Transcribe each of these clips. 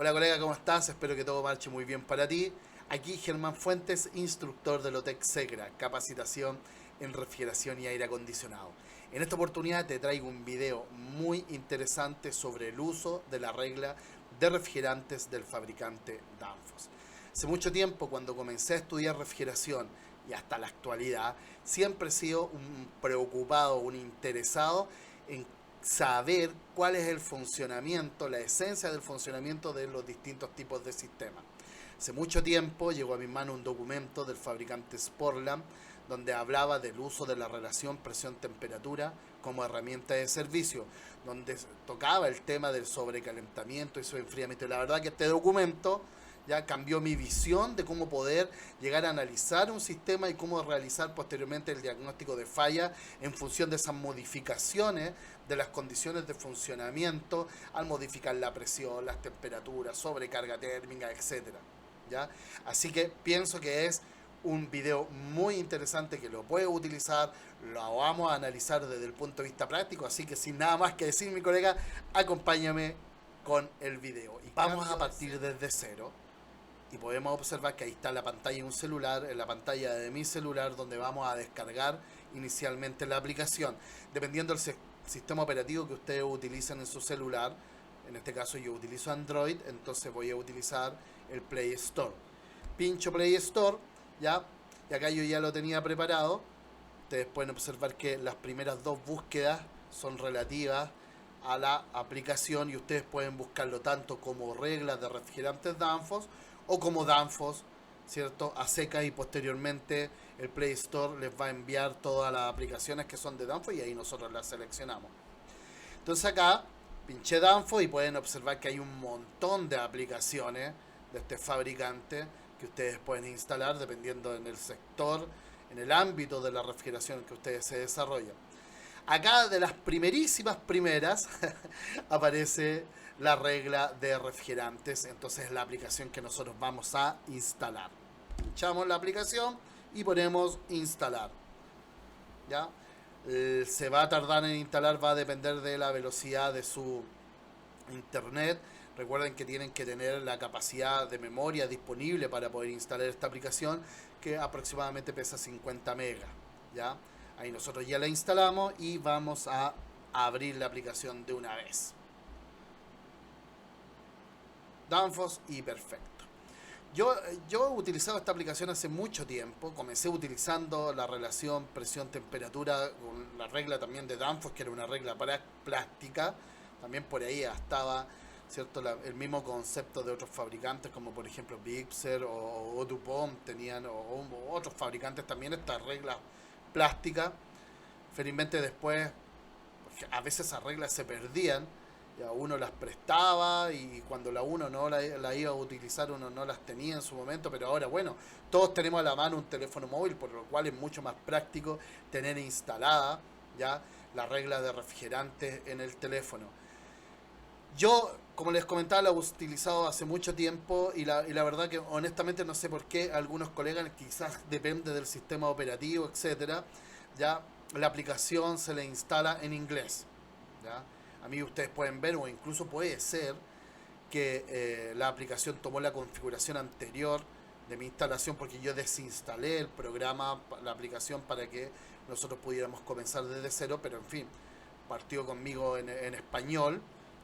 Hola colega, ¿cómo estás? Espero que todo marche muy bien para ti. Aquí Germán Fuentes, instructor de Lotec Secra, capacitación en refrigeración y aire acondicionado. En esta oportunidad te traigo un video muy interesante sobre el uso de la regla de refrigerantes del fabricante Danfoss. Hace mucho tiempo, cuando comencé a estudiar refrigeración y hasta la actualidad, siempre he sido un preocupado, un interesado en saber cuál es el funcionamiento, la esencia del funcionamiento de los distintos tipos de sistemas. Hace mucho tiempo llegó a mi mano un documento del fabricante Sportland donde hablaba del uso de la relación presión-temperatura como herramienta de servicio, donde tocaba el tema del sobrecalentamiento y su enfriamiento. Y la verdad que este documento ya cambió mi visión de cómo poder llegar a analizar un sistema y cómo realizar posteriormente el diagnóstico de falla en función de esas modificaciones de las condiciones de funcionamiento al modificar la presión, las temperaturas, sobrecarga térmica, etcétera. ¿Ya? Así que pienso que es un video muy interesante que lo puedes utilizar, lo vamos a analizar desde el punto de vista práctico, así que sin nada más que decir, mi colega, acompáñame con el video. Y vamos a partir desde cero y podemos observar que ahí está la pantalla de un celular, en la pantalla de mi celular, donde vamos a descargar inicialmente la aplicación. Dependiendo del sistema operativo que ustedes utilicen en su celular, en este caso yo utilizo Android, entonces voy a utilizar el Play Store. Pincho Play Store, ya, y acá yo ya lo tenía preparado. Ustedes pueden observar que las primeras dos búsquedas son relativas a la aplicación y ustedes pueden buscarlo tanto como reglas de refrigerantes Danfoss o como Danfoss, ¿cierto? A secas, y posteriormente el Play Store les va a enviar todas las aplicaciones que son de Danfoss y ahí nosotros las seleccionamos. Entonces acá pinché Danfoss y pueden observar que hay un montón de aplicaciones de este fabricante que ustedes pueden instalar dependiendo en el sector, en el ámbito de la refrigeración que ustedes se desarrollan. Acá de las primerísimas primeras aparece la regla de refrigerantes, entonces es la aplicación que nosotros vamos a instalar. Pinchamos la aplicación y ponemos instalar. ¿Ya? Se va a tardar en instalar, va a depender de la velocidad de su internet. Recuerden que tienen que tener la capacidad de memoria disponible para poder instalar esta aplicación, que aproximadamente pesa 50 megas. ¿Ya? Ahí nosotros ya la instalamos y vamos a abrir la aplicación de una vez. Danfoss y perfecto. Yo he utilizado esta aplicación hace mucho tiempo. Comencé utilizando la relación presión-temperatura con la regla también de Danfoss, que era una regla plástica. También por ahí estaba, ¿cierto? El mismo concepto de otros fabricantes, como por ejemplo Bixer o DuPont tenían, o otros fabricantes también, estas reglas plásticas. Felizmente después, a veces esas reglas se perdían, ya uno las prestaba y cuando uno no la iba a utilizar uno no las tenía en su momento, pero ahora bueno, todos tenemos a la mano un teléfono móvil, por lo cual es mucho más práctico tener instalada ya la regla de refrigerantes en el teléfono. Yo, como les comentaba, la he utilizado hace mucho tiempo y la verdad que honestamente no sé por qué algunos colegas, quizás depende del sistema operativo, etcétera, ya la aplicación se le instala en inglés. ¿Ya? A mí ustedes pueden ver, o incluso puede ser que la aplicación tomó la configuración anterior de mi instalación porque yo desinstalé el programa, la aplicación, para que nosotros pudiéramos comenzar desde cero, pero en fin, partió conmigo en español.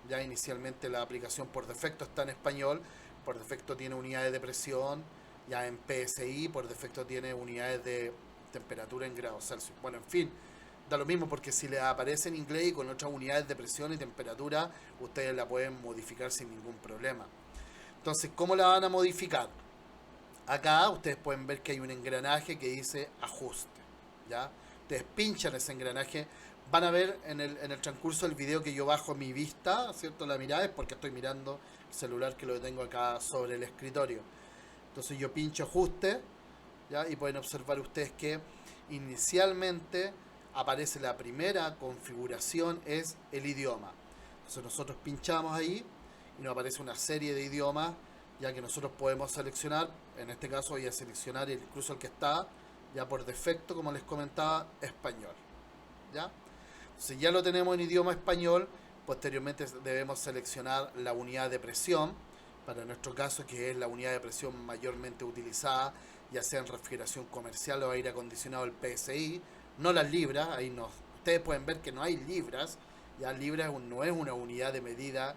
Ya inicialmente la aplicación por defecto está en español, por defecto tiene unidades de presión, ya en PSI por defecto tiene unidades de temperatura en grados Celsius. Bueno, en fin, da lo mismo porque si le aparece en inglés y con otras unidades de presión y temperatura, ustedes la pueden modificar sin ningún problema. Entonces, ¿cómo la van a modificar? Acá ustedes pueden ver que hay un engranaje que dice ajuste. ¿Ya? Ustedes pinchan ese engranaje. Van a ver en el transcurso del video que yo bajo mi vista, ¿cierto? La mirada es porque estoy mirando el celular que lo tengo acá sobre el escritorio. Entonces yo pincho ajuste, ¿ya? Y pueden observar ustedes que inicialmente aparece la primera configuración, es el idioma. Entonces nosotros pinchamos ahí y nos aparece una serie de idiomas ya que nosotros podemos seleccionar. En este caso voy a seleccionar incluso el que está ya por defecto, como les comentaba, español. ¿Ya? Entonces ya lo tenemos en idioma español. Posteriormente debemos seleccionar la unidad de presión, para nuestro caso, que es la unidad de presión mayormente utilizada, ya sea en refrigeración comercial o aire acondicionado, el PSI, no las libras. Ahí no, ustedes pueden ver que no hay libras, ya libras no es una unidad de medida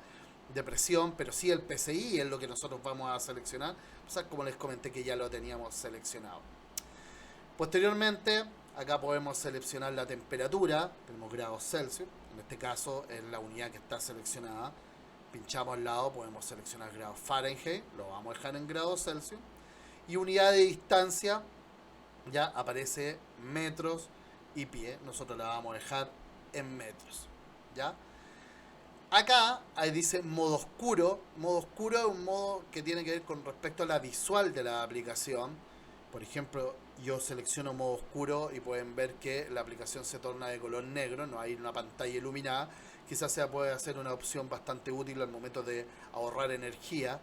de presión, pero sí el PSI es lo que nosotros vamos a seleccionar, o sea, como les comenté que ya lo teníamos seleccionado. Posteriormente, acá podemos seleccionar la temperatura, tenemos grados Celsius, en este caso es la unidad que está seleccionada. Pinchamos al lado, podemos seleccionar grados Fahrenheit, lo vamos a dejar en grados Celsius. Y unidad de distancia, ya aparece metros y pie, nosotros la vamos a dejar en metros, ¿ya? Acá ahí dice modo oscuro. Modo oscuro es un modo que tiene que ver con respecto a la visual de la aplicación. Por ejemplo, yo selecciono modo oscuro y pueden ver que la aplicación se torna de color negro, no hay una pantalla iluminada. Quizás se puede hacer una opción bastante útil al momento de ahorrar energía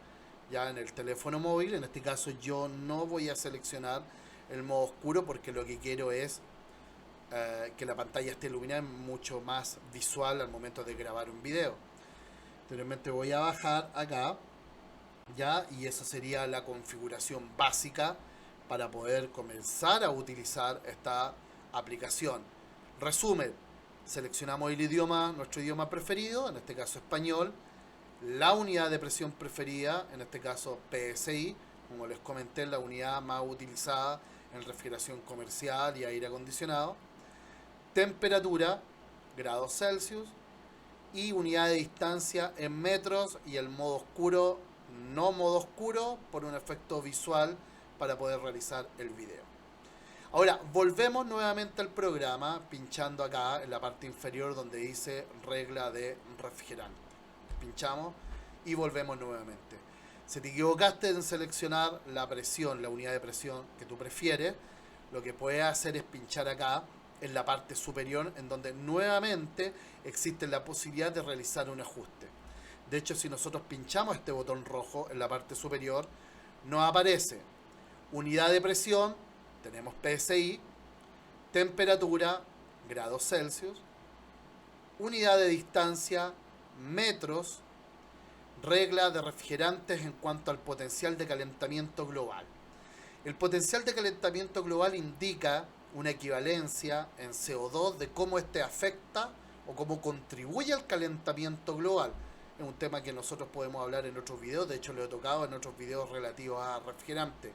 ya en el teléfono móvil. En este caso yo no voy a seleccionar el modo oscuro porque lo que quiero es que la pantalla esté iluminada, mucho más visual al momento de grabar un video. Anteriormente voy a bajar acá, ya, y esa sería la configuración básica para poder comenzar a utilizar esta aplicación. Resumen, seleccionamos el idioma, nuestro idioma preferido, en este caso español, la unidad de presión preferida, en este caso PSI, como les comenté, la unidad más utilizada en refrigeración comercial y aire acondicionado, temperatura, grados Celsius, y unidad de distancia en metros, y el modo oscuro, no modo oscuro, por un efecto visual para poder realizar el video. Ahora, volvemos nuevamente al programa, pinchando acá en la parte inferior donde dice regla de refrigerante. Pinchamos y volvemos nuevamente. Si te equivocaste en seleccionar la presión, la unidad de presión que tú prefieres, lo que puedes hacer es pinchar acá en la parte superior, en donde nuevamente existe la posibilidad de realizar un ajuste. De hecho, si nosotros pinchamos este botón rojo en la parte superior, nos aparece unidad de presión, tenemos PSI, temperatura, grados Celsius, unidad de distancia, metros, regla de refrigerantes en cuanto al potencial de calentamiento global. El potencial de calentamiento global indica una equivalencia en CO2 de cómo este afecta o cómo contribuye al calentamiento global. Es un tema que nosotros podemos hablar en otros videos, de hecho lo he tocado en otros videos relativos a refrigerantes.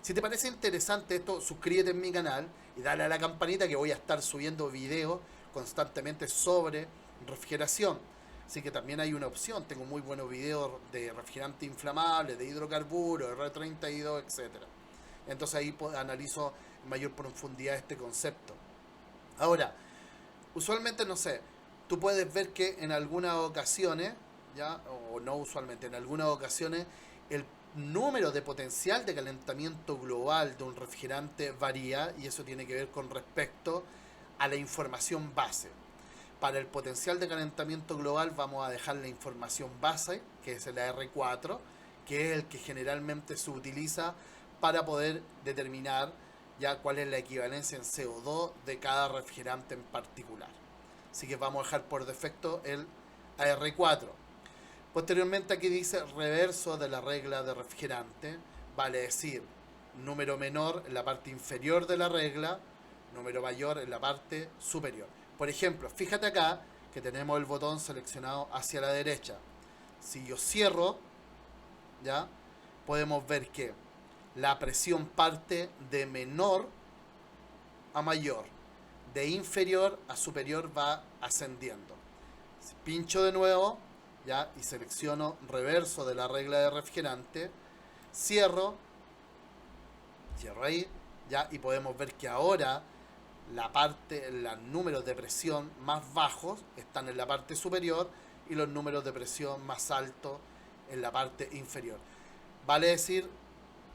Si te parece interesante esto, suscríbete en mi canal y dale a la campanita, que voy a estar subiendo videos constantemente sobre refrigeración. Así que también hay una opción, tengo muy buenos videos de refrigerante inflamable, de hidrocarburos, R32, etc. Entonces ahí analizo en mayor profundidad este concepto. Ahora, usualmente, no sé, tú puedes ver que en algunas ocasiones, ya, o no usualmente, en algunas ocasiones el número de potencial de calentamiento global de un refrigerante varía, y eso tiene que ver con respecto a la información base. Para el potencial de calentamiento global vamos a dejar la información base, que es el R4, que es el que generalmente se utiliza para poder determinar ya cuál es la equivalencia en CO2 de cada refrigerante en particular. Así que vamos a dejar por defecto el AR4. Posteriormente aquí dice reverso de la regla de refrigerante, vale decir número menor en la parte inferior de la regla, número mayor en la parte superior. Por ejemplo, fíjate acá que tenemos el botón seleccionado hacia la derecha. Si yo cierro, ya podemos ver que la presión parte de menor a mayor, de inferior a superior va ascendiendo. Si pincho de nuevo, ya, y selecciono reverso de la regla de refrigerante, cierro ahí, ya, y podemos ver que ahora los números de presión más bajos están en la parte superior y los números de presión más altos en la parte inferior. Vale decir,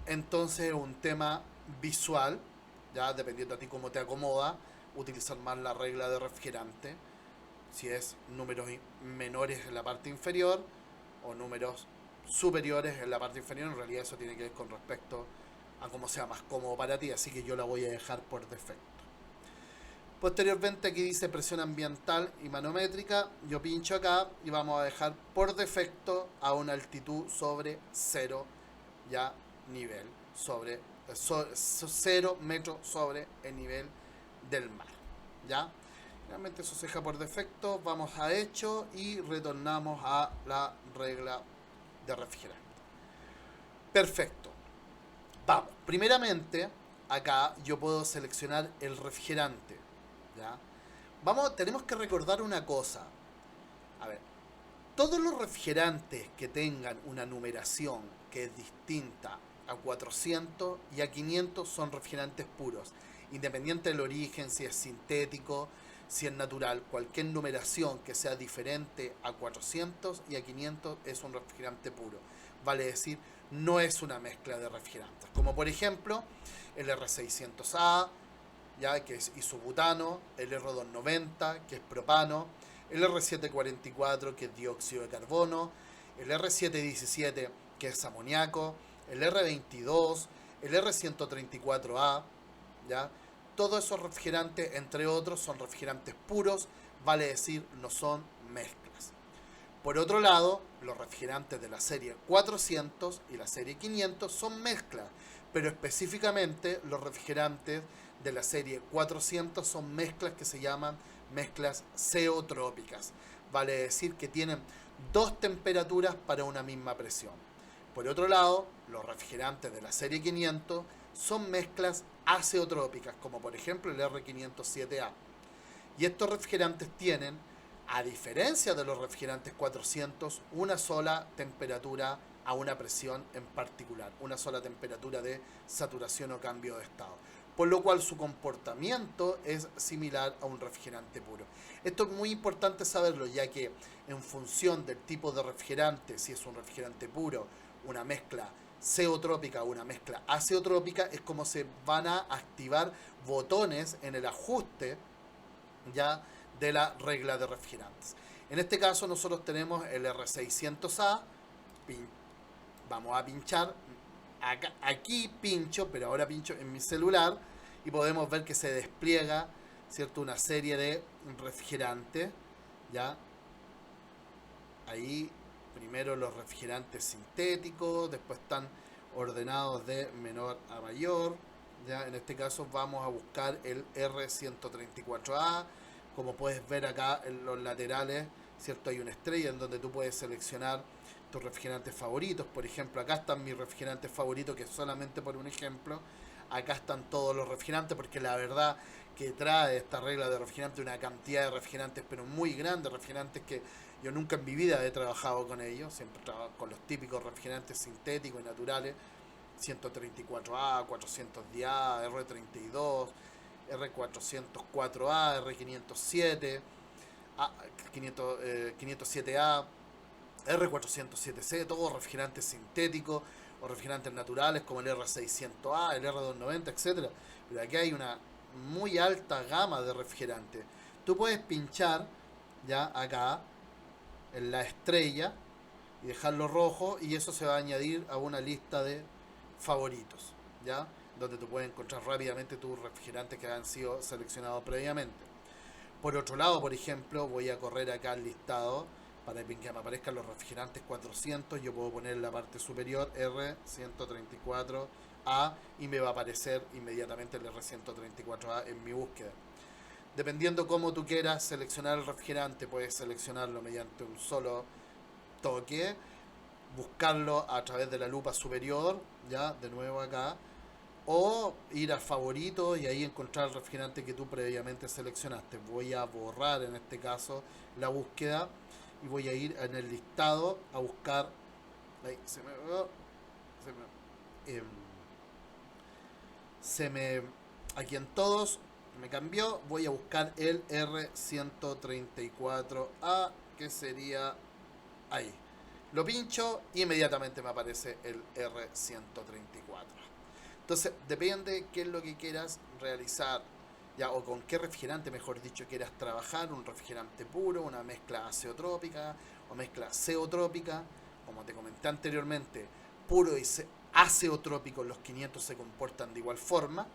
entonces, es un tema visual, ya dependiendo a ti cómo te acomoda, utilizar más la regla de refrigerante, si es números menores en la parte inferior o números superiores en la parte inferior. En realidad eso tiene que ver con respecto a cómo sea más cómodo para ti, así que yo la voy a dejar por defecto. Posteriormente aquí dice presión ambiental y manométrica. Yo pincho acá y vamos a dejar por defecto a una altitud sobre 0 ya nivel, sobre 0 metros sobre el nivel del mar. ¿Ya? Realmente eso se deja por defecto. Vamos a hecho y retornamos a la regla de refrigerante. Perfecto. Vamos. Primeramente, acá yo puedo seleccionar el refrigerante. ¿Ya? Tenemos que recordar una cosa. A ver, todos los refrigerantes que tengan una numeración que es distinta a 400 y a 500 son refrigerantes puros. Independiente del origen, si es sintético, si es natural, cualquier numeración que sea diferente a 400 y a 500 es un refrigerante puro. Vale decir, no es una mezcla de refrigerantes. Como por ejemplo, el R600A, ya que es isobutano, el R290, que es propano, el R744, que es dióxido de carbono, el R717, que es amoníaco, el R22, el R134A, ¿ya? Todos esos refrigerantes, entre otros, son refrigerantes puros, vale decir, no son mezclas. Por otro lado, los refrigerantes de la serie 400 y la serie 500 son mezclas, pero específicamente los refrigerantes de la serie 400 son mezclas que se llaman mezclas zeotrópicas. Vale decir que tienen dos temperaturas para una misma presión. Por otro lado, los refrigerantes de la serie 500 son mezclas azeotrópicas, como por ejemplo el R507A. Y estos refrigerantes tienen, a diferencia de los refrigerantes 400, una sola temperatura a una presión en particular, una sola temperatura de saturación o cambio de estado, por lo cual su comportamiento es similar a un refrigerante puro. Esto es muy importante saberlo, ya que en función del tipo de refrigerante, si es un refrigerante puro, una mezcla zeotrópica o una mezcla azeotrópica, es como se van a activar botones en el ajuste ya de la regla de refrigerantes. En este caso nosotros tenemos el R600A, vamos a pinchar, aquí pincho, pero ahora pincho en mi celular y podemos ver que se despliega, ¿cierto?, una serie de refrigerantes, ¿ya? Ahí primero los refrigerantes sintéticos, después están ordenados de menor a mayor, ¿ya? En este caso vamos a buscar el R134A. Como puedes ver acá en los laterales, ¿cierto?, hay una estrella en donde tú puedes seleccionar tus refrigerantes favoritos. Por ejemplo, acá están mis refrigerantes favoritos, que solamente por un ejemplo, acá están todos los refrigerantes, porque la verdad que trae esta regla de refrigerante una cantidad de refrigerantes, pero muy grande, refrigerantes que yo nunca en mi vida he trabajado con ellos, siempre trabajo con los típicos refrigerantes sintéticos y naturales, 134A, 410A, R32, R404A, R507, 507A, R407C, todos refrigerantes sintéticos o refrigerantes naturales como el R600A, el R290, etcétera. Pero aquí hay una muy alta gama de refrigerantes. Tú puedes pinchar ya acá en la estrella y dejarlo rojo, y eso se va a añadir a una lista de favoritos, ¿ya? Donde tú puedes encontrar rápidamente tus refrigerantes que han sido seleccionados previamente. Por otro lado, por ejemplo, voy a correr acá al listado para que me aparezcan los refrigerantes 400. Yo puedo poner en la parte superior R134A y me va a aparecer inmediatamente el R134A en mi búsqueda. Dependiendo cómo tú quieras seleccionar el refrigerante, puedes seleccionarlo mediante un solo toque, buscarlo a través de la lupa superior, ya de nuevo acá, o ir a favoritos y ahí encontrar el refrigerante que tú previamente seleccionaste. Voy a borrar en este caso la búsqueda y voy a ir en el listado a buscar. Ahí aquí en todos me cambió. Voy a buscar el R134A, que sería ahí. Lo pincho y inmediatamente me aparece el R134. Entonces, depende qué es lo que quieras realizar, ya, o con qué refrigerante, mejor dicho, quieras trabajar. Un refrigerante puro, una mezcla azeotrópica o mezcla zeotrópica. Como te comenté anteriormente, puro y azeotrópico, los 500 se comportan de igual forma,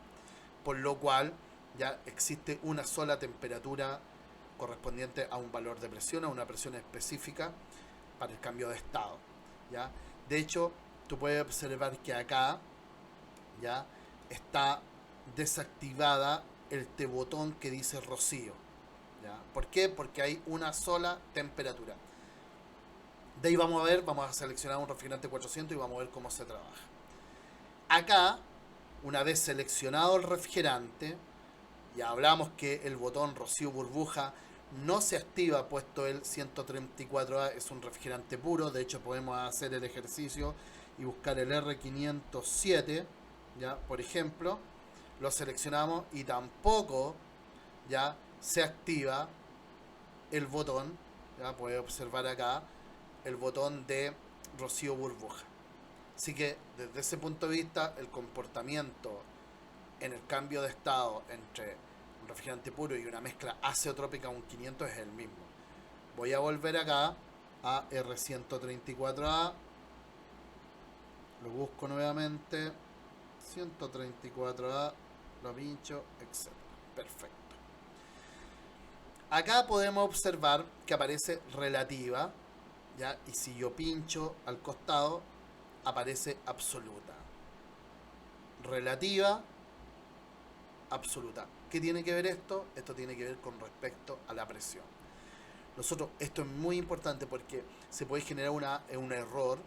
por lo cual ya existe una sola temperatura correspondiente a un valor de presión, a una presión específica para el cambio de estado, ¿ya? De hecho, tú puedes observar que acá ya está desactivada este botón que dice rocío, ¿ya? ¿Por qué? Porque hay una sola temperatura. De ahí vamos a ver, vamos a seleccionar un refrigerante 400 y vamos a ver cómo se trabaja. Acá, una vez seleccionado el refrigerante, ya hablamos que el botón rocío burbuja no se activa puesto el 134A, es un refrigerante puro. De hecho podemos hacer el ejercicio y buscar el R507, ya, por ejemplo, lo seleccionamos y tampoco ya se activa el botón, ya puede observar acá el botón de rocío burbuja. Así que desde ese punto de vista el comportamiento en el cambio de estado entre un refrigerante puro y una mezcla azeotrópica un 500 es el mismo. Voy a volver acá a R134A, lo busco nuevamente, 134A, lo pincho, etc. Perfecto. Acá podemos observar que aparece relativa, ¿ya? Y si yo pincho al costado, aparece absoluta. Relativa, absoluta. ¿Qué tiene que ver esto? Esto tiene que ver con respecto a la presión. Nosotros, esto es muy importante porque se puede generar un error,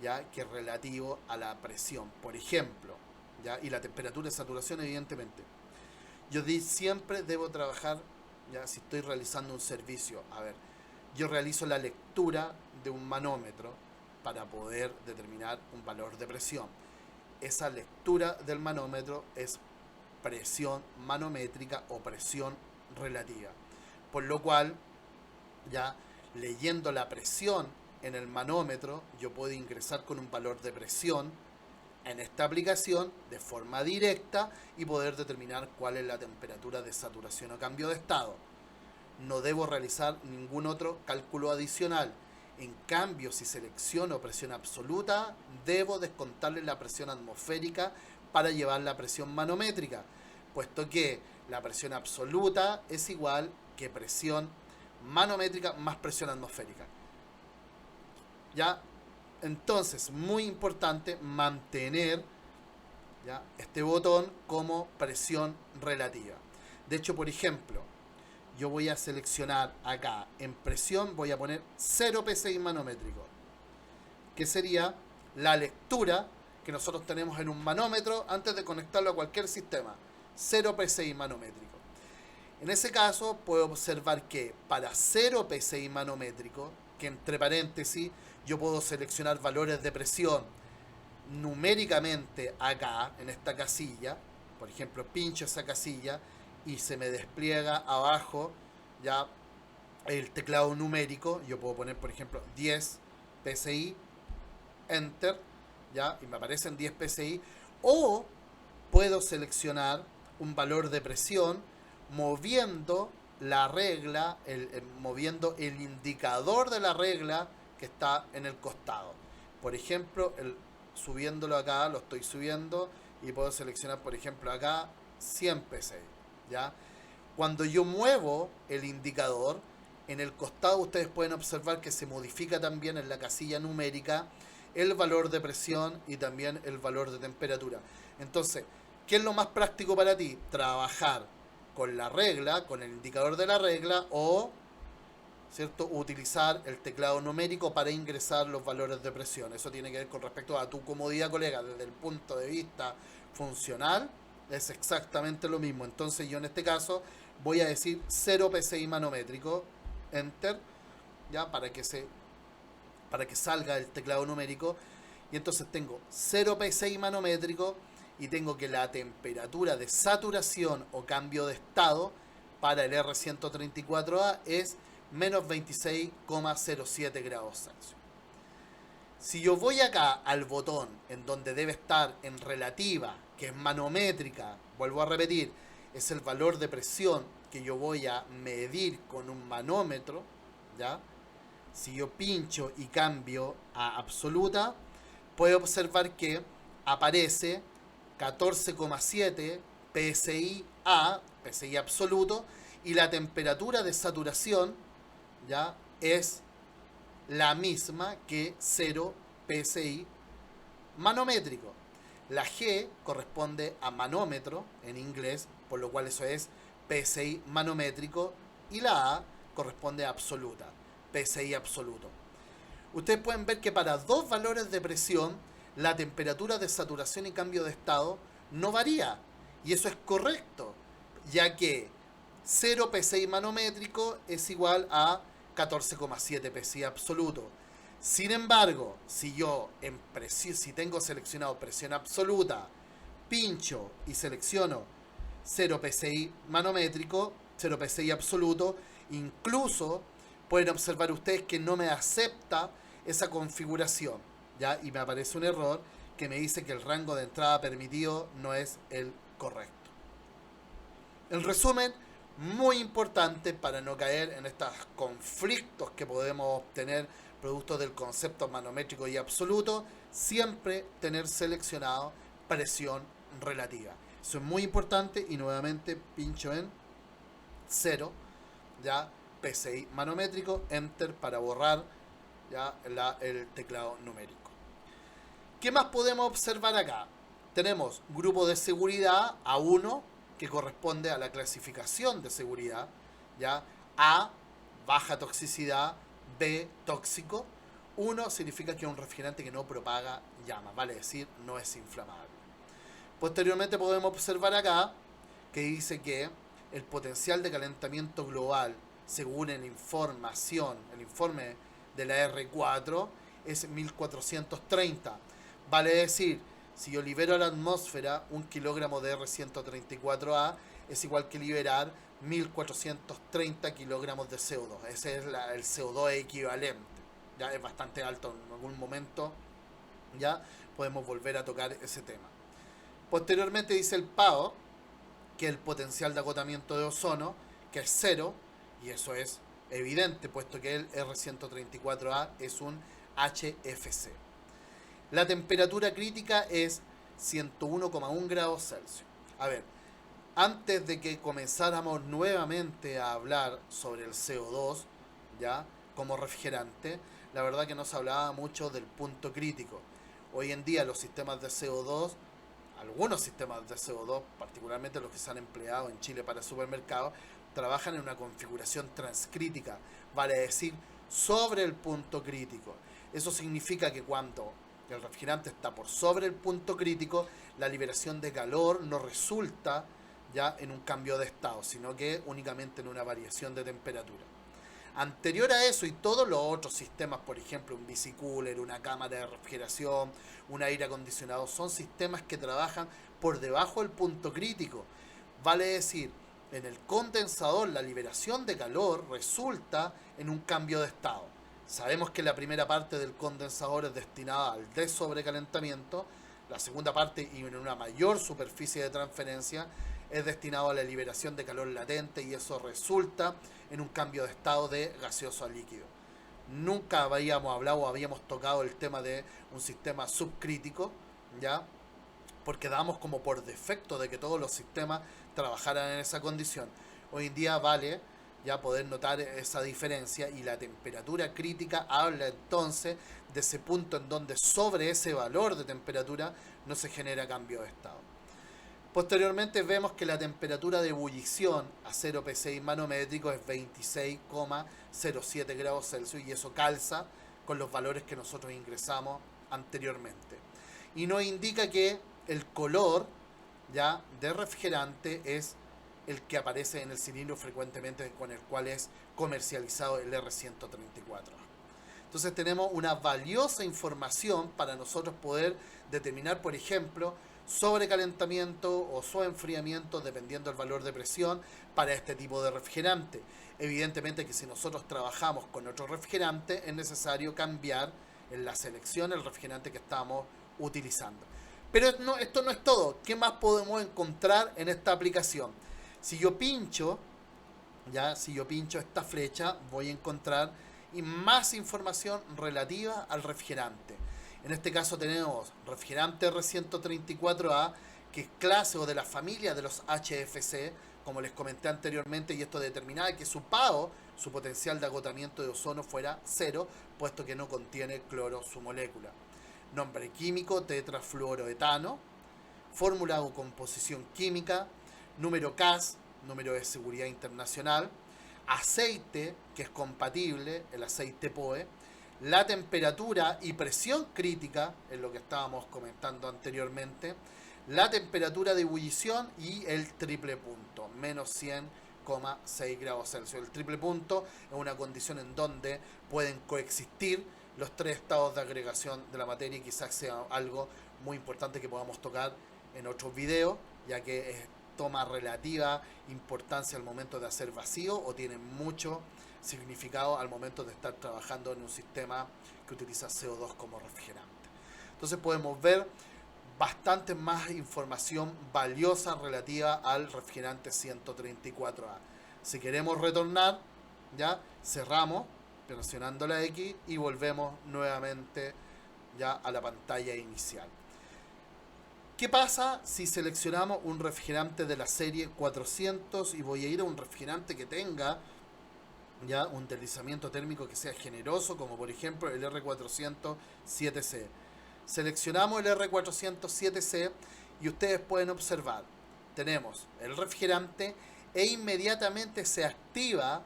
¿ya? Que es relativo a la presión, por ejemplo, ¿ya? Y la temperatura de saturación, evidentemente. Yo siempre debo trabajar, ya, si estoy realizando un servicio, a ver, yo realizo la lectura de un manómetro para poder determinar un valor de presión. Esa lectura del manómetro es presión manométrica o presión relativa. Por lo cual, ya leyendo la presión en el manómetro, yo puedo ingresar con un valor de presión en esta aplicación de forma directa y poder determinar cuál es la temperatura de saturación o cambio de estado. No debo realizar ningún otro cálculo adicional. En cambio, si selecciono presión absoluta, debo descontarle la presión atmosférica para llevar la presión manométrica, puesto que la presión absoluta es igual que presión manométrica más presión atmosférica. ¿Ya? Entonces, muy importante mantener, ¿ya?, este botón como presión relativa. De hecho, por ejemplo, yo voy a seleccionar acá en presión, voy a poner 0 PSI manométrico, que sería la lectura que nosotros tenemos en un manómetro antes de conectarlo a cualquier sistema. 0 PSI manométrico. En ese caso puedo observar que para 0 PSI manométrico, que entre paréntesis yo puedo seleccionar valores de presión numéricamente acá en esta casilla, por ejemplo pincho esa casilla y se me despliega abajo ya el teclado numérico. Yo puedo poner por ejemplo 10 PSI, enter, ya, y me aparecen 10 PSI, o puedo seleccionar un valor de presión moviendo la regla, moviendo el indicador de la regla que está en el costado. Por ejemplo, subiéndolo acá, lo estoy subiendo y puedo seleccionar, por ejemplo, acá 100 PSI, ¿ya? Cuando yo muevo el indicador, en el costado ustedes pueden observar que se modifica también en la casilla numérica el valor de presión y también el valor de temperatura. Entonces, ¿qué es lo más práctico para ti? Trabajar con la regla, con el indicador de la regla, o, ¿cierto?, utilizar el teclado numérico para ingresar los valores de presión. Eso tiene que ver con respecto a tu comodidad, colega. Desde el punto de vista funcional es exactamente lo mismo. Entonces yo en este caso voy a decir 0 PSI manométrico, enter, ya, para que salga el teclado numérico. Y entonces tengo 0 PSI manométrico y tengo que la temperatura de saturación o cambio de estado para el R134A es menos 26,07 grados Celsius. Si yo voy acá al botón en donde debe estar en relativa, que es manométrica, vuelvo a repetir, es el valor de presión que yo voy a medir con un manómetro, ¿ya? Si yo pincho y cambio a absoluta, puedo observar que aparece 14,7 PSI A PSI absoluto, y la temperatura de saturación, ¿ya?, es la misma que 0 PSI manométrico. La G corresponde a manómetro en inglés, por lo cual eso es PSI manométrico, y la A corresponde a absoluta, PSI absoluto. Ustedes pueden ver que para dos valores de presión, la temperatura de saturación y cambio de estado no varía. Y eso es correcto, ya que 0 PSI manométrico es igual a 14,7 PSI absoluto. Sin embargo, si tengo seleccionado presión absoluta, pincho y selecciono 0 PSI manométrico, 0 PSI absoluto, incluso pueden observar ustedes que no me acepta esa configuración, ¿ya? Y me aparece un error que me dice que el rango de entrada permitido no es el correcto. En resumen, muy importante para no caer en estos conflictos que podemos obtener producto del concepto manométrico y absoluto, siempre tener seleccionado presión relativa. Eso es muy importante y nuevamente pincho en 0, ya, PSI manométrico, enter para borrar ya el teclado numérico. ¿Qué más podemos observar acá? Tenemos grupo de seguridad A1, que corresponde a la clasificación de seguridad, ya, A, baja toxicidad, B, tóxico. 1 significa que es un refrigerante que no propaga llama, vale decir, no es inflamable. Posteriormente podemos observar acá que dice que el potencial de calentamiento global, según el informe de la R4, es 1430. Vale decir, si yo libero a la atmósfera 1 kilogramo de R134A, es igual que liberar 1430 kilogramos de CO2. Ese es el CO2 equivalente. Ya es bastante alto. En algún momento ya podemos volver a tocar ese tema. Posteriormente dice el PAO, que el potencial de agotamiento de ozono, que es 0, y eso es evidente, puesto que el R134A es un HFC. La temperatura crítica es 101,1 grados Celsius. A ver, antes de que comenzáramos nuevamente a hablar sobre el CO2, ya, como refrigerante, la verdad que no se hablaba mucho del punto crítico. Hoy en día los sistemas de CO2, algunos sistemas de CO2, particularmente los que se han empleado en Chile para supermercados, trabajan en una configuración transcrítica, vale decir, sobre el punto crítico. Eso significa que cuando el refrigerante está por sobre el punto crítico, la liberación de calor no resulta ya en un cambio de estado, sino que únicamente en una variación de temperatura. Anterior a eso y todos los otros sistemas, por ejemplo un bicicooler, una cámara de refrigeración, un aire acondicionado, son sistemas que trabajan por debajo del punto crítico. Vale decir, en el condensador la liberación de calor resulta en un cambio de estado. Sabemos que la primera parte del condensador es destinada al desobrecalentamiento, la segunda parte y en una mayor superficie de transferencia es destinado a la liberación de calor latente, y eso resulta en un cambio de estado de gaseoso a líquido. Nunca habíamos hablado o habíamos tocado el tema de un sistema subcrítico, ¿ya? Porque damos como por defecto de que todos los sistemas trabajaran en esa condición. Hoy en día vale ya poder notar esa diferencia, y la temperatura crítica habla entonces de ese punto en donde sobre ese valor de temperatura no se genera cambio de estado. Posteriormente vemos que la temperatura de ebullición a 0 PSI manométrico es 26,07 grados Celsius, y eso calza con los valores que nosotros ingresamos anteriormente. Y nos indica que el color ya de refrigerante es el que aparece en el cilindro frecuentemente con el cual es comercializado el R134. Entonces tenemos una valiosa información para nosotros poder determinar, por ejemplo, sobrecalentamiento o sobreenfriamiento dependiendo del valor de presión para este tipo de refrigerante. Evidentemente que si nosotros trabajamos con otro refrigerante es necesario cambiar en la selección el refrigerante que estamos utilizando. Pero no, esto no es todo. ¿Qué más podemos encontrar en esta aplicación? Si yo pincho esta flecha, voy a encontrar más información relativa al refrigerante. En este caso tenemos refrigerante R134A, que es clase o de la familia de los HFC, como les comenté anteriormente, y esto determinaba que su PAO, su potencial de agotamiento de ozono, fuera cero, puesto que no contiene cloro su molécula. Nombre químico, tetrafluoroetano. Fórmula o composición química. Número CAS, número de seguridad internacional. Aceite, que es compatible, el aceite POE. La temperatura y presión crítica, es lo que estábamos comentando anteriormente. La temperatura de ebullición y el triple punto, menos 100,6 grados Celsius. El triple punto es una condición en donde pueden coexistir los tres estados de agregación de la materia, y quizás sea algo muy importante que podamos tocar en otros videos, ya que toma relativa importancia al momento de hacer vacío o tiene mucho significado al momento de estar trabajando en un sistema que utiliza CO2 como refrigerante. Entonces podemos ver bastante más información valiosa relativa al refrigerante 134A. Si queremos retornar, ya cerramos presionando la X y volvemos nuevamente ya a la pantalla inicial. ¿Qué pasa si seleccionamos un refrigerante de la serie 400 y voy a ir a un refrigerante que tenga ya un deslizamiento térmico que sea generoso, como por ejemplo el R407C? Seleccionamos el R407C y ustedes pueden observar, tenemos el refrigerante e inmediatamente se activa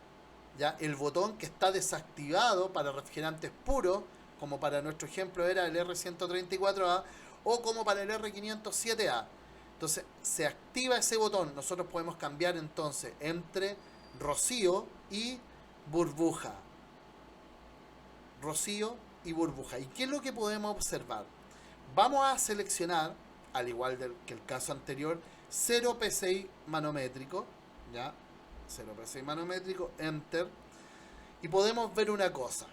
ya el botón que está desactivado para refrigerantes puros, como para nuestro ejemplo era el R134A, o como para el R507A. Entonces se activa ese botón. Nosotros podemos cambiar entonces entre rocío y burbuja. Rocío y burbuja. ¿Y qué es lo que podemos observar? Vamos a seleccionar, al igual que el caso anterior, 0 PSI manométrico, ya, 0 PSI manométrico, enter, y podemos ver una cosa.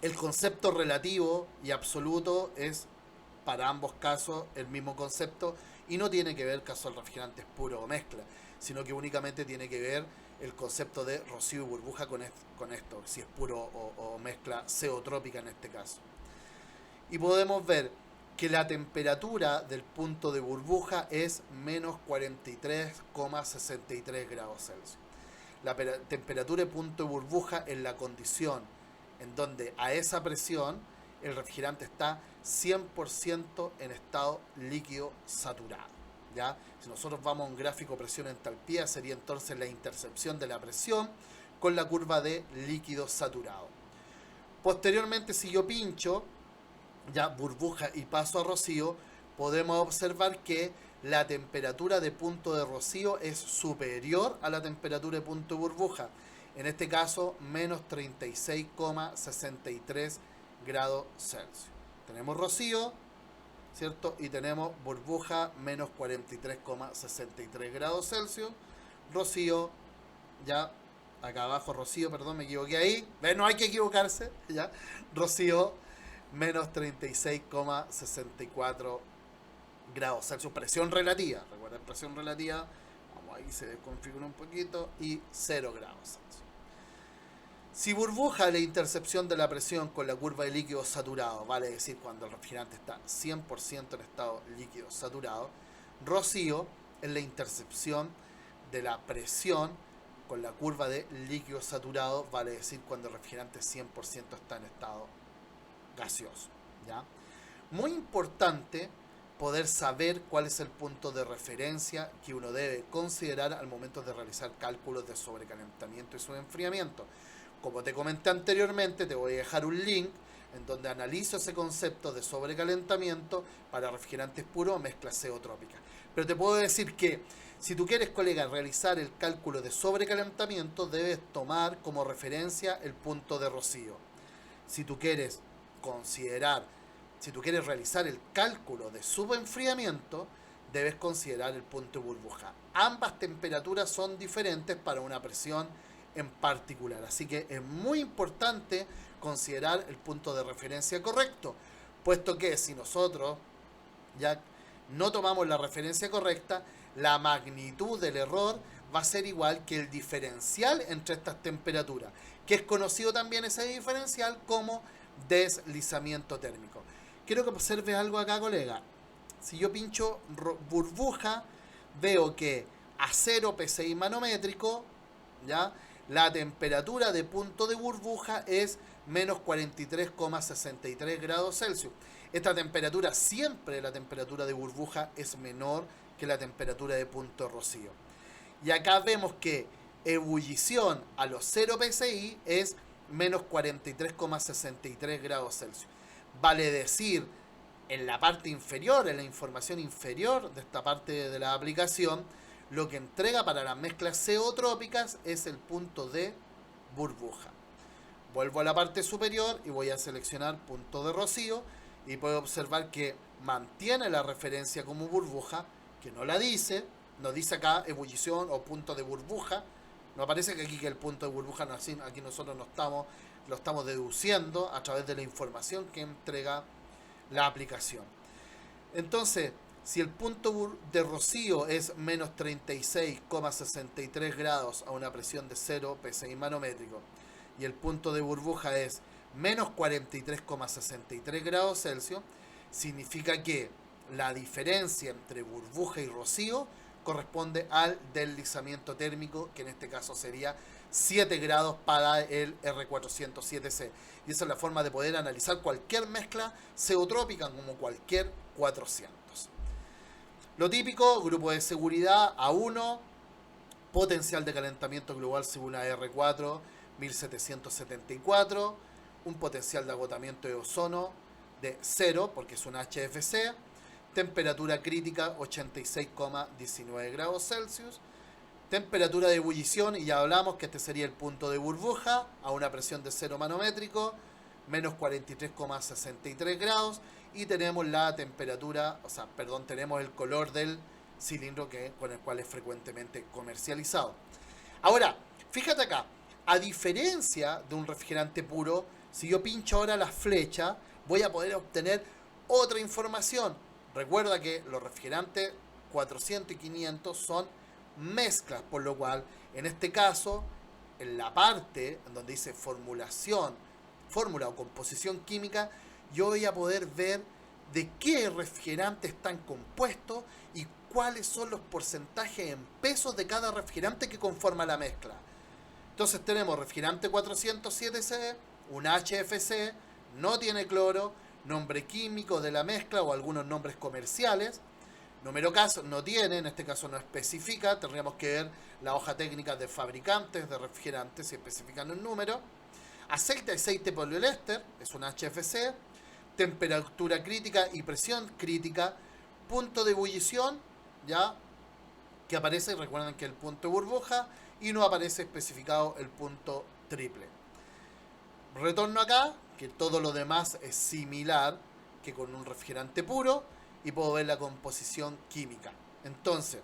El concepto relativo y absoluto es para ambos casos el mismo concepto y no tiene que ver caso al refrigerante es puro o mezcla, sino que únicamente tiene que ver el concepto de rocío y burbuja con esto, si es puro o mezcla ceotrópica en este caso. Y podemos ver que la temperatura del punto de burbuja es menos 43,63 grados Celsius. La temperatura de punto de burbuja es la condición en donde a esa presión el refrigerante está 100% en estado líquido saturado, ¿ya? Si nosotros vamos a un gráfico presión-entalpía, sería entonces la intercepción de la presión con la curva de líquido saturado. Posteriormente, si yo pincho ya burbuja y paso a rocío, podemos observar que la temperatura de punto de rocío es superior a la temperatura de punto de burbuja. En este caso, menos 36,63 grados Celsius. Tenemos rocío, ¿cierto? Y tenemos burbuja, menos 43,63 grados Celsius. Rocío, ya, acá abajo rocío, perdón, me equivoqué ahí. No hay que equivocarse, ya. Rocío, menos 36,64 grados Celsius. Presión relativa, recuerden, presión relativa. Vamos, ahí se desconfigura un poquito. Y 0 grados Celsius. Si burbuja la intercepción de la presión con la curva de líquido saturado, vale decir cuando el refrigerante está 100% en estado líquido saturado, rocío es la intercepción de la presión con la curva de líquido saturado, vale decir cuando el refrigerante 100% está en estado gaseoso, ¿ya? Muy importante poder saber cuál es el punto de referencia que uno debe considerar al momento de realizar cálculos de sobrecalentamiento y subenfriamiento. Como te comenté anteriormente, te voy a dejar un link en donde analizo ese concepto de sobrecalentamiento para refrigerantes puros o mezclas ceotrópicas. Pero te puedo decir que si tú quieres, colega, realizar el cálculo de sobrecalentamiento, debes tomar como referencia el punto de rocío. Si tú quieres realizar el cálculo de subenfriamiento, debes considerar el punto de burbuja. Ambas temperaturas son diferentes para una presión en particular, así que es muy importante considerar el punto de referencia correcto, puesto que si nosotros ya no tomamos la referencia correcta, la magnitud del error va a ser igual que el diferencial entre estas temperaturas, que es conocido también ese diferencial como deslizamiento térmico. Quiero que observes algo acá, colega. Si yo pincho burbuja, veo que a 0 PSI manométrico, ¿ya? La temperatura de punto de burbuja es menos 43,63 grados Celsius. Esta temperatura, siempre la temperatura de burbuja es menor que la temperatura de punto de rocío. Y acá vemos que ebullición a los 0 PSI es menos 43,63 grados Celsius. Vale decir, en la parte inferior, en la información inferior de esta parte de la aplicación, lo que entrega para las mezclas ceotrópicas es el punto de burbuja. Vuelvo a la parte superior y voy a seleccionar punto de rocío y puedo observar que mantiene la referencia como burbuja, que no la dice, no dice acá ebullición o punto de burbuja, no aparece que aquí que el punto de burbuja, no, aquí nosotros lo estamos deduciendo a través de la información que entrega la aplicación. Entonces, si el punto de rocío es menos 36,63 grados a una presión de 0 PSI manométrico y el punto de burbuja es menos 43,63 grados Celsius, significa que la diferencia entre burbuja y rocío corresponde al deslizamiento térmico, que en este caso sería 7 grados para el R407C. Y esa es la forma de poder analizar cualquier mezcla ceotrópica como cualquier 400. Lo típico, grupo de seguridad A1, potencial de calentamiento global según la R4 1774, un potencial de agotamiento de ozono de 0 porque es un HFC, temperatura crítica 86,19 grados Celsius, temperatura de ebullición, y ya hablamos que este sería el punto de burbuja a una presión de 0 manométrico, menos 43,63 grados, y tenemos la temperatura, tenemos el color del cilindro con el cual es frecuentemente comercializado. Ahora, fíjate acá, a diferencia de un refrigerante puro, si yo pincho ahora la flecha, voy a poder obtener otra información. Recuerda que los refrigerantes 400 y 500 son mezclas, por lo cual, en este caso, en la parte en donde dice fórmula o composición química, yo voy a poder ver de qué refrigerante están compuestos y cuáles son los porcentajes en pesos de cada refrigerante que conforma la mezcla. Entonces tenemos refrigerante 407C, un HFC, no tiene cloro, nombre químico de la mezcla o algunos nombres comerciales. Número caso no tiene, en este caso no especifica, tendríamos que ver la hoja técnica de fabricantes de refrigerantes si especifican un número. Aceite poliéster, es un HFC, temperatura crítica y presión crítica, punto de ebullición, ya que aparece, recuerden que el punto de burbuja, y no aparece especificado el punto triple. Retorno acá, que todo lo demás es similar que con un refrigerante puro, y puedo ver la composición química. Entonces,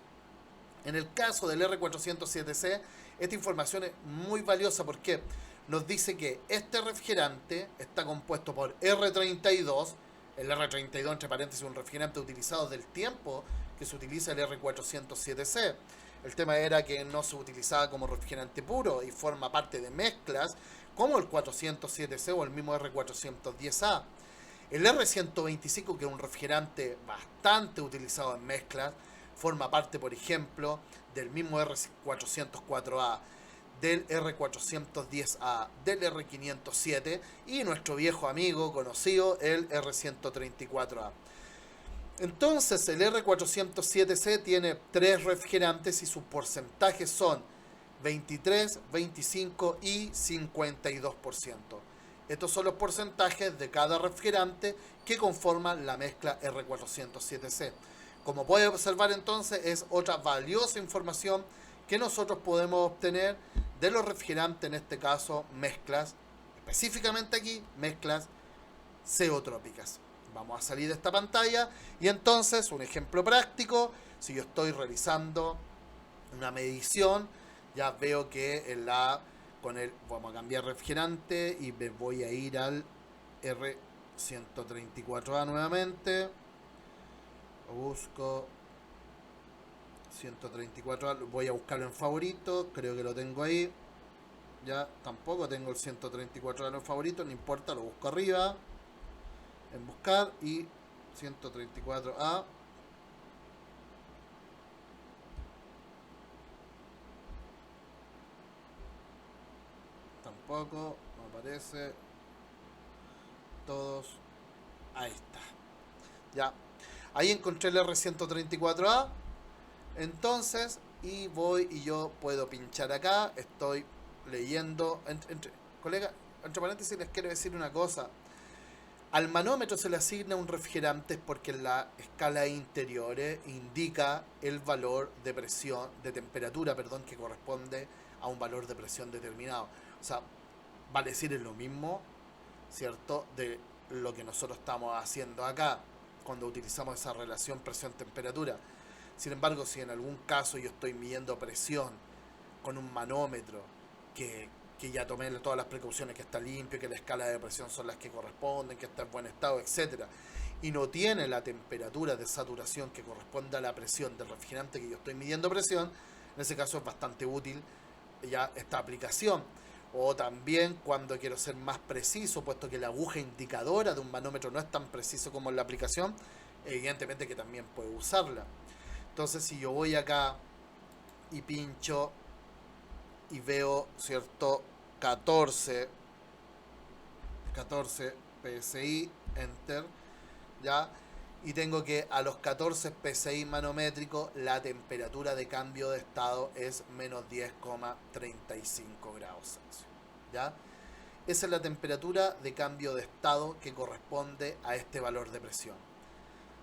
en el caso del R407C, esta información es muy valiosa porque nos dice que este refrigerante está compuesto por R32, el R32 entre paréntesis un refrigerante utilizado del tiempo que se utiliza el R407C. El tema era que no se utilizaba como refrigerante puro y forma parte de mezclas como el 407C o el mismo R410A. El R125, que es un refrigerante bastante utilizado en mezclas, forma parte, por ejemplo, del mismo R404A, del R410A, del R507 y nuestro viejo amigo conocido, el R134A. Entonces, el R407C tiene 3 refrigerantes y sus porcentajes son 23, 25 y 52%. Estos son los porcentajes de cada refrigerante que conforman la mezcla R407C. Como puede observar, entonces, es otra valiosa información que nosotros podemos obtener de los refrigerantes, en este caso mezclas, específicamente aquí mezclas ceotrópicas. Vamos a salir de esta pantalla y entonces un ejemplo práctico, si yo estoy realizando una medición, ya veo que vamos a cambiar refrigerante y me voy a ir al R134A nuevamente. Busco 134A, voy a buscarlo en favoritos, creo que lo tengo ahí. Ya tampoco tengo el 134A en favorito, no importa, lo busco arriba en buscar y 134A. tampoco no aparece. Todos. Ahí está. Ya. Ahí encontré el R134A. Entonces, y voy y yo puedo pinchar acá. Estoy leyendo. Colega, entre paréntesis les quiero decir una cosa. Al manómetro se le asigna un refrigerante porque en la escala de interiores indica el valor de presión, de temperatura, perdón, que corresponde a un valor de presión determinado. O sea, vale decir es lo mismo, ¿cierto?, de lo que nosotros estamos haciendo acá cuando utilizamos esa relación presión-temperatura. Sin embargo, si en algún caso yo estoy midiendo presión con un manómetro que ya tomé todas las precauciones, que está limpio, que la escala de presión son las que corresponden, que está en buen estado, etcétera, y no tiene la temperatura de saturación que corresponde a la presión del refrigerante que yo estoy midiendo presión, en ese caso es bastante útil ya esta aplicación. O también cuando quiero ser más preciso, puesto que la aguja indicadora de un manómetro no es tan preciso como en la aplicación, evidentemente que también puedo usarla. Entonces, si yo voy acá y pincho y veo, ¿cierto?, 14 PSI, enter, ¿ya? Y tengo que a los 14 PSI manométricos la temperatura de cambio de estado es menos 10,35 grados Celsius, ¿ya? Esa es la temperatura de cambio de estado que corresponde a este valor de presión.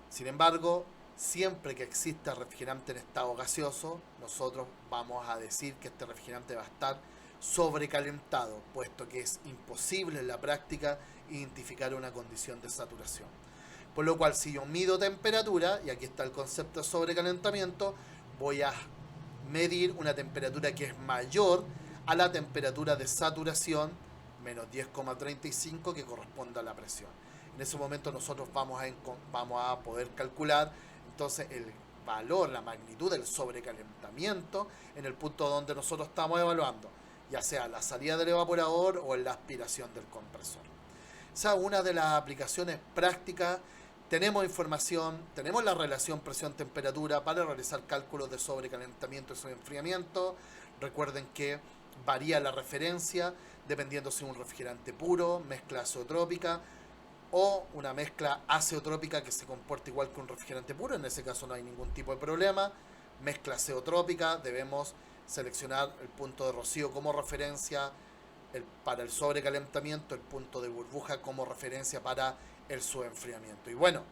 Sin embargo, siempre que exista refrigerante en estado gaseoso, nosotros vamos a decir que este refrigerante va a estar sobrecalentado, puesto que es imposible en la práctica identificar una condición de saturación. Por lo cual, si yo mido temperatura, y aquí está el concepto de sobrecalentamiento, voy a medir una temperatura que es mayor a la temperatura de saturación, menos 10,35, que corresponde a la presión. En ese momento nosotros vamos a poder calcular entonces el valor, la magnitud del sobrecalentamiento en el punto donde nosotros estamos evaluando, ya sea la salida del evaporador o en la aspiración del compresor. Esa es una de las aplicaciones prácticas. Tenemos información, tenemos la relación presión-temperatura para realizar cálculos de sobrecalentamiento y sobreenfriamiento. Recuerden que varía la referencia dependiendo si es un refrigerante puro, mezcla azeotrópica o una mezcla azeotrópica que se comporta igual que un refrigerante puro. En ese caso no hay ningún tipo de problema. Mezcla azeotrópica, debemos seleccionar el punto de rocío como referencia para el sobrecalentamiento, el punto de burbuja como referencia para el sobreenfriamiento. Y bueno,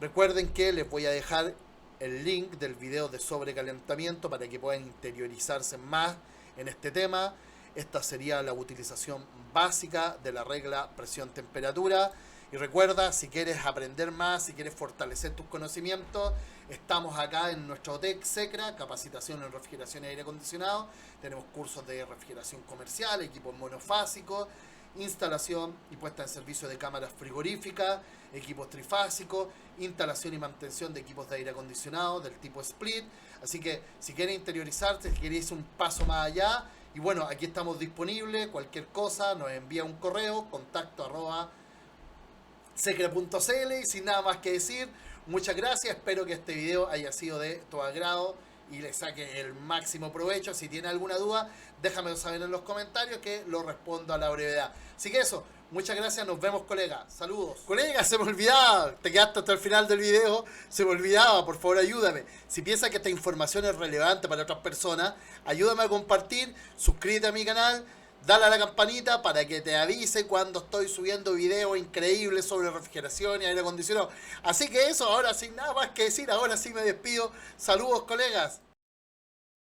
recuerden que les voy a dejar el link del video de sobrecalentamiento para que puedan interiorizarse más en este tema. Esta sería la utilización básica de la regla presión-temperatura. Y recuerda, si quieres aprender más, si quieres fortalecer tus conocimientos, estamos acá en nuestro TEC SECRA, capacitación en refrigeración y aire acondicionado. Tenemos cursos de refrigeración comercial, equipos monofásicos, instalación y puesta en servicio de cámaras frigoríficas, equipos trifásicos, instalación y mantención de equipos de aire acondicionado del tipo split. Así que si quieres interiorizarte, si quieres un paso más allá, y bueno, aquí estamos disponibles. Cualquier cosa nos envía un correo, contacto@secra.cl. Y sin nada más que decir, muchas gracias. Espero que este video haya sido de tu agrado y le saque el máximo provecho. Si tiene alguna duda, déjamelo saber en los comentarios que lo respondo a la brevedad. Así que eso, muchas gracias, nos vemos, colega. Saludos. Colega, se me olvidaba, te quedaste hasta el final del video, se me olvidaba, por favor ayúdame. Si piensas que esta información es relevante para otras personas, ayúdame a compartir, suscríbete a mi canal, dale a la campanita para que te avise cuando estoy subiendo videos increíbles sobre refrigeración y aire acondicionado. Así que eso, ahora sin nada más que decir, ahora sí me despido. Saludos, colegas.